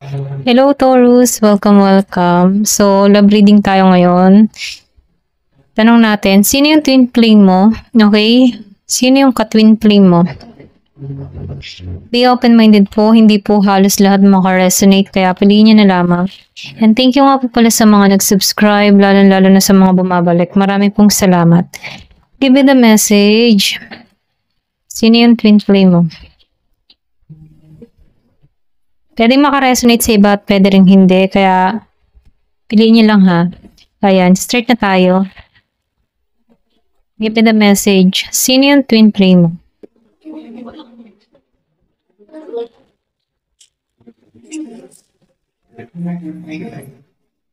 Hello Taurus, welcome. So, love reading tayo ngayon. Tanong natin, sino yung twin flame mo? Okay? Sino yung ka-twin flame mo? Be open-minded po, hindi po halos lahat makaresonate, kaya piliin nyo na lamang. And thank you nga po pala sa mga nag-subscribe, lalo na sa mga bumabalik. Maraming pong salamat. Give me the message. Sino yung twin flame mo? Pwede makaresonate sa iba at pwede rin hindi. Kaya, piliin niyo lang ha. Ayan, start na tayo. Give me the message. Sino yung twin flame mo?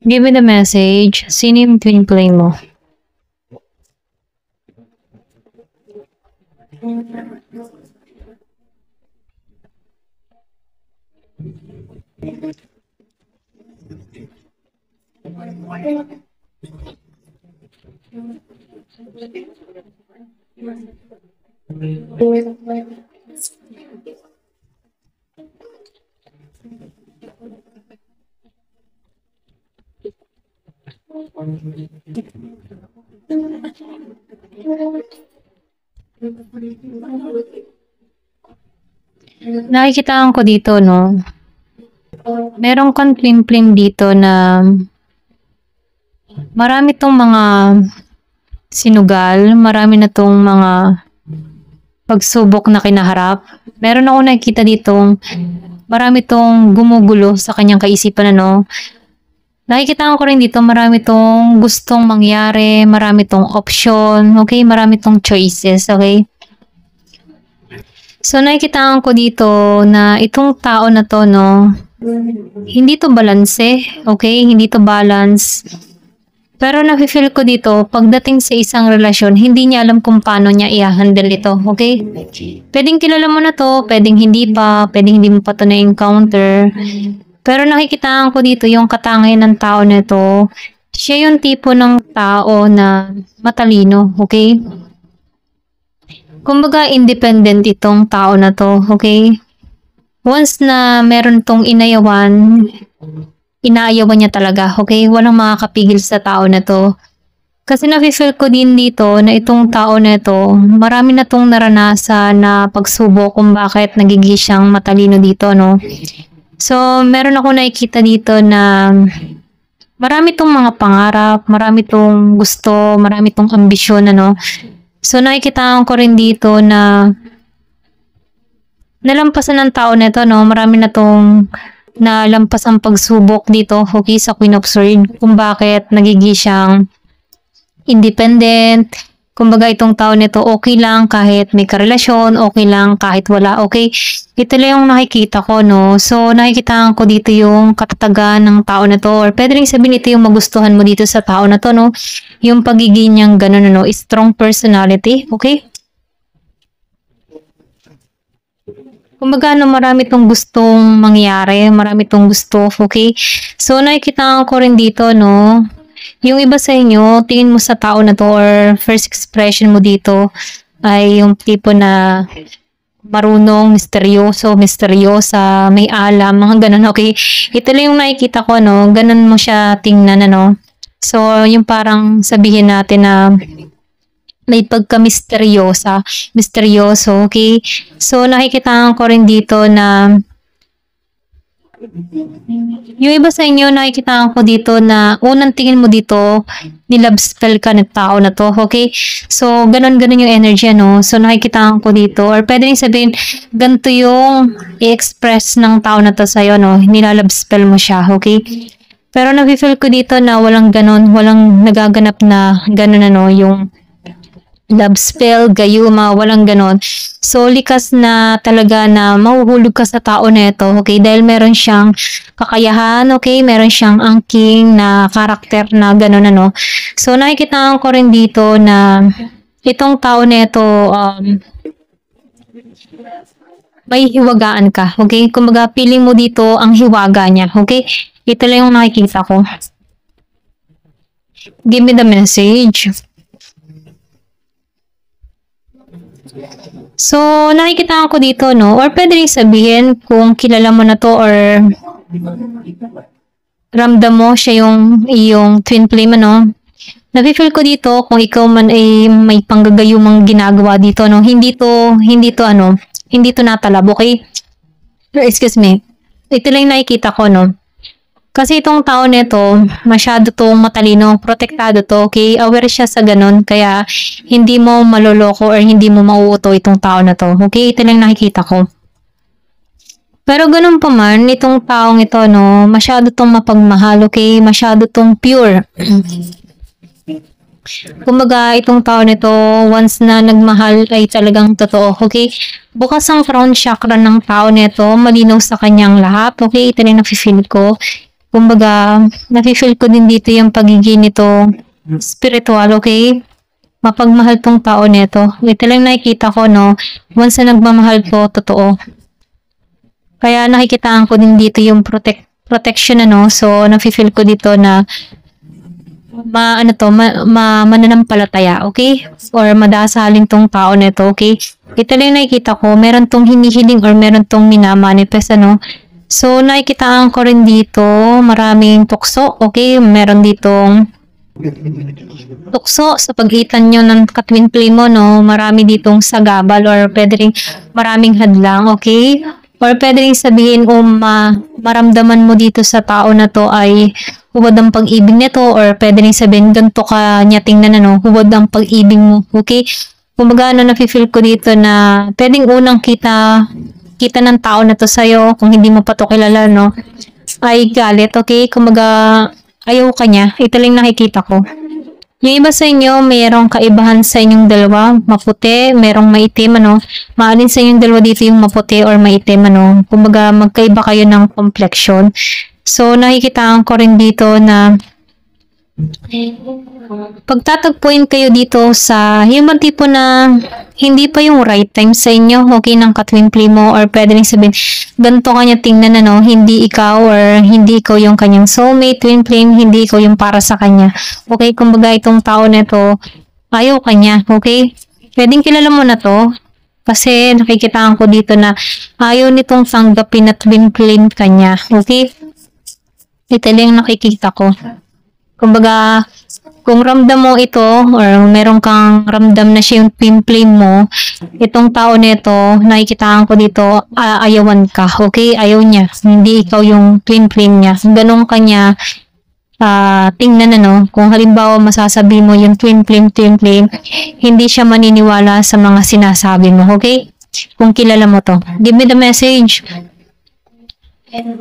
Give me the message. Sino yung twin flame mo? Nakikitaan ko dito, no? Meron kang twin flame dito na marami tong mga sinugal, marami na tong mga pagsubok na kinaharap. Meron ako nakikita ditong marami tong gumugulo sa kanyang kaisipan, ano? Nakikita ko rin dito marami tong gustong mangyari, marami tong option, okay? Marami tong choices, okay? So, nakikita ko dito na itong tao na to, no? Hindi to balanse, okay? Hindi to balance. Pero nafe-feel ko dito, pagdating sa isang relasyon, hindi niya alam kung paano niya i-handle ito, okay? Pwedeng kilala mo na to, pwedeng hindi pa, pwedeng hindi mo pa to na-encounter. Pero nakikita ko dito yung katangian ng tao na ito, siya yung tipo ng tao na matalino, okay? Kumbaga, independent itong tao na to, okay? Once na meron tong inaayawan niya talaga, okay? Walang makakapigil sa tao na to. Kasi nafe-feel ko din dito na itong tao na ito, marami na tong naranasan na pagsubok kung bakit nagiging siyang matalino dito, no? So, meron ako nakikita dito na marami tong mga pangarap, marami tong gusto, marami tong ambisyon, ano? So, nakikita ko rin dito na nalampasan ng tao na ito, no? Marami na tong nalampas ang pagsubok dito, okay, sa Queen of Swords, kung bakit nagiging siyang independent. Kumbaga itong tao nito okay lang kahit may karelasyon, okay lang kahit wala, okay. Ito lang yung nakikita ko, no. So, nakikita ko dito yung katatagan ng tao na to, or pwede rin sabihin ito yung magustuhan mo dito sa tao na to, no. Yung pagiging niyang ganun, no, strong personality, okay. Kumbaga, no, marami tong gustong mangyari, marami tong gusto, okay. So, nakikita ko rin dito, no. Yung iba sa inyo, tingin mo sa tao na to or first expression mo dito ay yung tipo na marunong, misteryosa, may alam, mga ganun, okay? Ito lang yung nakikita ko, no? Ganun mo siya tingnan, ano? So, yung parang sabihin natin na may pagka-misteryoso, okay? So, nakikita ko rin dito na yung iba sa inyo, nakikita ko dito na unang tingin mo dito, nilove spell ka ng tao na to, okay? So, ganun yung energy, no? So, nakikita ko dito, or pwede rin sabihin, ganito yung i-express ng tao na to sa'yo, no? Nilalove spell mo siya, okay? Pero nafe-feel ko dito na walang ganun, walang nagaganap na ganun, ano, yung love spell, gayuma, walang ganon. So, likas na talaga na mahuhulog ka sa tao na ito, okay? Dahil meron siyang kakayahan, okay? Meron siyang angking na karakter na ganon, ano? So, nakikita ko rin dito na itong tao na ito, may hiwagaan ka, okay? Kumbaga, feeling mo dito ang hiwaga niya, okay? Ito lang yung nakikita ko. Give me the message. So, nakikita ko dito, no? Or pwede rin sabihin kung kilala mo na to or ramdam mo siya yung iyong twin flame, ano? Nafe-feel ko dito kung ikaw man ay may panggagayumang ginagawa dito, no? Hindi to natalab, okay? Excuse me. Ito lang yung nakikita ko, no? Kasi itong tao nito, masyado tong matalino, protektado to, okay? Aware siya sa ganun, kaya hindi mo maloloko or hindi mo mauuto itong tao na to, okay? Ito lang nakikita ko. Pero ganun pa man, itong taong ito, no, masyado tong mapagmahal, okay? Masyado tong pure. Kumbaga, itong tao nito, once na nagmahal ay talagang totoo, okay? Bukas ang crown chakra ng tao nito, malinaw sa kanyang lahat, okay? Ito lang nafe-feel ko. Kumbaga, nafe-feel ko din dito yung pagiging nito spiritual, okay? Mapagmahal tong tao nito. Ito lang nakikita ko, no? Once na nagmamahal ko, totoo. Kaya nakikitaan ko din dito yung protection, ano? So, nafe-feel ko dito na mananampalataya, okay? Or madasalin tong tao nito, okay? Ito lang nakikita ko, meron tong hinihiling or meron tong minamanifest, ano? So, nakikitaan ko rin dito, maraming tukso, okay? Meron ditong tukso sa pagitan nyo ng katwin flame mo, no? Marami ditong sagabal or pwede rin maraming hadlang, okay? Or pwede rin sabihin maramdaman mo dito sa tao na to ay hubad ang pag-ibig nito, or pwede rin sabihin ganito ka niya tingnan, ano, hubad ang pag-ibig mo, okay? Kumbaga, nafe-feel ko dito na pwedeng unang kita ng tao na to sa'yo, kung hindi mo pa to kilala, no, ay galit, okay? Kumbaga, ayaw ka niya. Ito lang nakikita ko. Yung iba sa inyo, mayroong kaibahan sa inyong dalawa, maputi, mayroong maitim, ano. Maalin sa inyong dalawa dito yung maputi or maitim, ano. Kumbaga, magkaiba kayo ng complexion. So, nakikitaan ko rin dito na pagtatagpuin kayo dito sa yung tipo na hindi pa yung right time sa inyo, okay, ng katwin flame mo, or pwede rin sabihin, ganito kanya tingnan, ano, hindi ikaw or hindi ikaw yung kanyang soulmate, twin flame, hindi ikaw yung para sa kanya. Okay, kumbaga itong tao na to, ayaw kanya, okay? Pwedeng kilala mo na to, kasi nakikitaan ko dito na ayaw nitong tanggapin na twin flame kanya, okay? Ito lang nakikita ko. Kumbaga, kung ramdam mo ito, or meron kang ramdam na siya yung twin flame mo, itong tao nito, nakikitaan ko dito, ayawan ka, okay? Ayaw niya. Hindi ikaw yung twin flame niya. Ganun kanya, tingnan, ano, kung halimbawa masasabi mo yung twin flame, hindi siya maniniwala sa mga sinasabi mo, okay? Kung kilala mo to. Give me the message.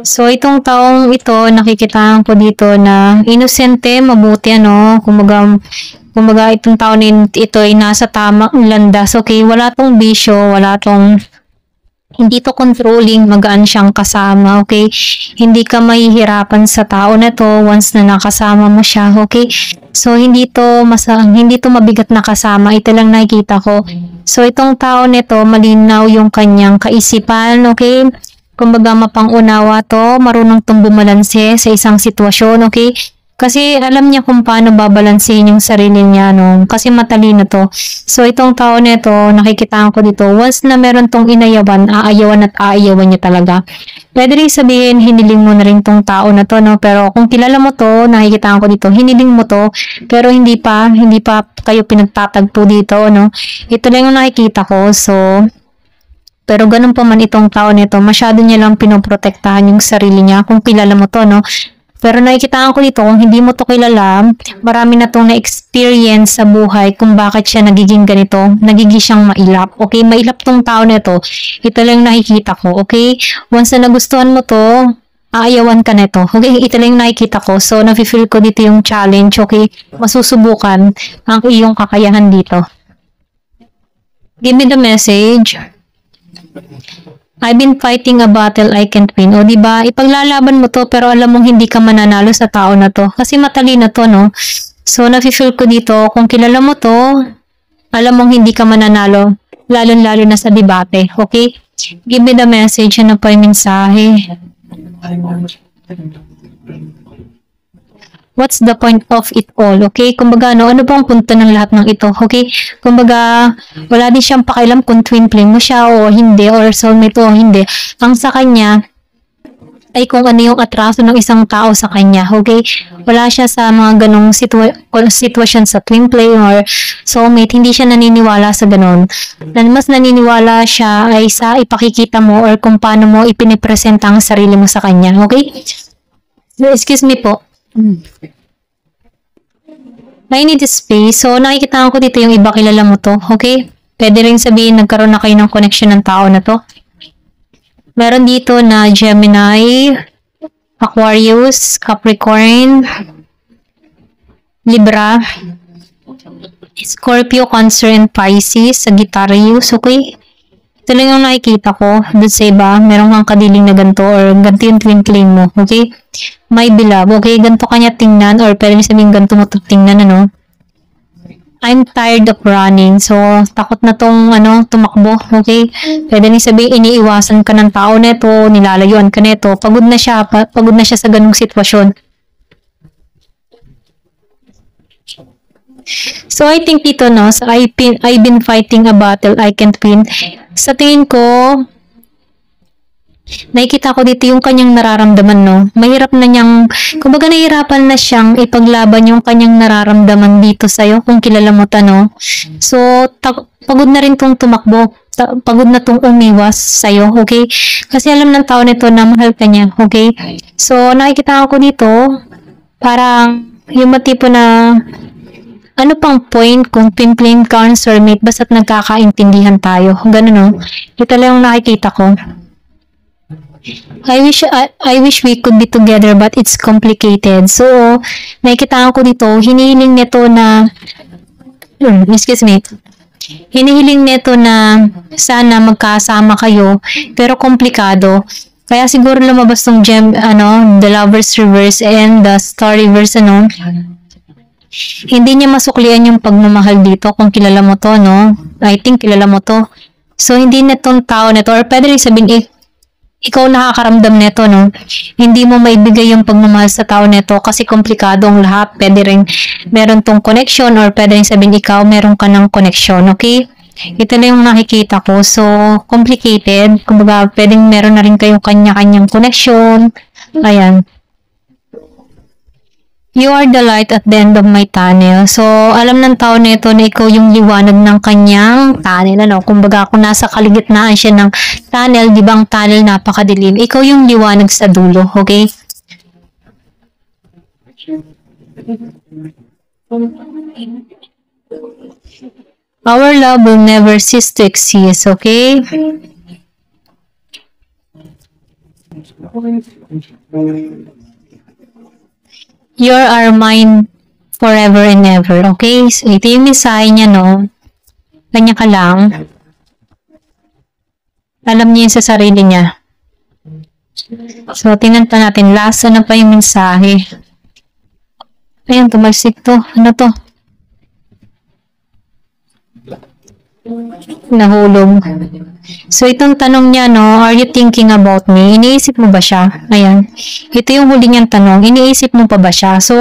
So, itong taong ito, nakikitaan ko dito na inosente, mabuti, ano, kumbaga itong taong ito ay nasa tamang landas, okay? Wala tong bisyo, hindi to controlling, magaan siyang kasama, okay? Hindi ka mahihirapan sa tao na to once na nakasama mo siya, okay? So, hindi to mabigat na kasama, ito lang nakikita ko. So, itong tao nito, malinaw yung kanyang kaisipan, okay? Kumbaga, mapang-unawa to, marunong tong bumalanse sa isang sitwasyon, okay? Kasi alam niya kung paano babalansehin yung sarili niya, no? Kasi matalino to. So, itong tao nito, nakikitaan ko dito, once na meron tong inayawan, aayawan at aayawan niya talaga. Pwede rin sabihin, hiniling mo na rin tong tao na to, no? Pero kung kilala mo to, nakikitaan ko dito, hiniling mo to, pero hindi pa kayo pinagtatagpo dito, no? Ito lang yung nakikita ko, so pero ganun pa man itong tao nito, masyado niya lang pinoprotektahan yung sarili niya kung kilala mo to, no? Pero nakikitaan ko dito, kung hindi mo to kilala, marami na tong na-experience sa buhay kung bakit siya nagiging ganito, nagiging siyang mailap. Okay, mailap tong tao nito. Ito lang nakikita ko, okay? Once na nagustuhan mo to, aayawan ka nito. Okay, ito lang nakikita ko. So, nafe-feel ko dito yung challenge, okay? Masusubukan ang iyong kakayahan dito. Give me the message. I've been fighting a battle I can't win. O, diba? Ipaglalaban mo to, pero alam mong hindi ka mananalo sa tao na to. Kasi matalino to, no? So, nafe-feel ko dito, kung kilala mo to, alam mong hindi ka mananalo. Lalo-lalo na sa debate. Okay? Give me the message. Ano pa yung mensahe? What's the point of it all? Okay? Kumbaga, ano bang punto ng lahat ng ito? Okay? Kumbaga, wala din siyang pakialam kung twin flame mo siya o hindi, or soulmate o hindi. Ang sa kanya, ay kung ano yung atraso ng isang tao sa kanya, okay? Wala siya sa mga ganong sitwasyon sa twin flame or soulmate, hindi siya naniniwala sa ganon. Mas naniniwala siya ay sa ipakikita mo or kung paano mo ipinipresenta ang sarili mo sa kanya, okay? So, excuse me po. I need space. So, nakikita ko dito yung iba, kilala mo to, okay? Pwede rin sabihin nagkaroon na kayo ng connection ng tao na to. Meron dito na Gemini, Aquarius, Capricorn, Libra, Scorpio, Cancer, and Pisces, Sagittarius, okay? Ito lang yung nakikita ko. Doon sa iba, meron kang kadiling na ganito or ganito yung twin flame mo, okay? My beloved, okay? Ganito kanya tingnan or pwede sabihin ganito mo tingnan, ano? I'm tired of running. So, takot na tong tumakbo. Okay? Pwede rin sabihin, iniiwasan ka ng tao neto, nilalayuan ka neto. Pagod na siya sa ganung sitwasyon. So, I think dito, no, so I've been fighting a battle I can't win. Sa tingin ko, nakikita ko dito yung kanyang nararamdaman, no? Mahirap na niyang, kumbaga nahihirapan na siyang ipaglaban yung kanyang nararamdaman dito sa'yo kung kilala mo no? So, pagod na rin tong tumakbo. Pagod na tong umiwas sa'yo, okay? Kasi alam ng tao nito na mahal ka niya, okay? So, nakikita ko dito, parang yung matipo na, ano pang point kung twin flame ka or soulmate, basta't nagkakaintindihan tayo. Ganun, no? Ito lang yung nakikita ko. I wish we could be together but it's complicated. So, nakikita ko dito, hinihiling nito na hinihiling nito na sana magkasama kayo pero komplikado. Kaya siguro lumabas tong the Lover's Reverse and the Star Reverse, Hindi niya masuklian yung pagmamahal dito kung kilala mo to, no? I think kilala mo to. So, hindi na tong tao na to or pwede rin sabihin, ikaw nakakaramdam neto, no? Hindi mo maibigay yung pagmamahal sa tao neto kasi komplikado ang lahat. Pwede rin meron tong connection or pwede rin sabihin ikaw meron ka ng connection, okay? Ito lang yung nakikita ko. So, complicated. Kumbaga, pwedeng meron na rin kayong kanya-kanyang connection. Ayan. You are the light at the end of my tunnel. So, alam ng tao nito na ikaw yung liwanag ng kanyang tunnel. Kumbaga, kung nasa kaligitnaan siya ng tunnel, di ba ang tunnel napakadilim? Ikaw yung liwanag sa dulo, okay? Our love will never cease to exist, okay? You are mine forever and ever. Okay? So, ito yung mensahe niya, no? Kanya ka lang. Alam niya yung sa sarili niya. So, tingnan pa natin. Last, ano pa yung mensahe? Ayan, tumalsik to. Ano to? Nahulog. So, itong tanong niya, no, are you thinking about me? Iniisip mo ba siya? Ayan. Ito yung huli niyang tanong. Iniisip mo pa ba siya? So,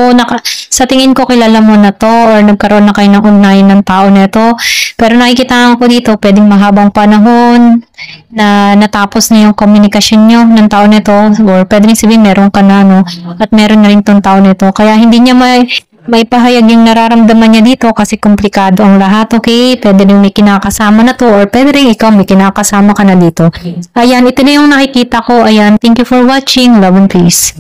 sa tingin ko, kilala mo na to or nagkaroon na kayo ng ugnayan ng tao na to. Pero nakikita ko dito, pwedeng mahabang panahon na natapos na yung komunikasyon nyo ng tao na to. Or pwede rin sabihin, meron ka na, no? At meron na rin tong tao na to. Kaya hindi niya may pahayag yung nararamdaman niya dito kasi komplikado ang lahat, okay? Pwede rin may kinakasama na to or pwede rin ikaw may kinakasama ka na dito. Ayan, ito na yung nakikita ko. Ayan, thank you for watching. Love and peace.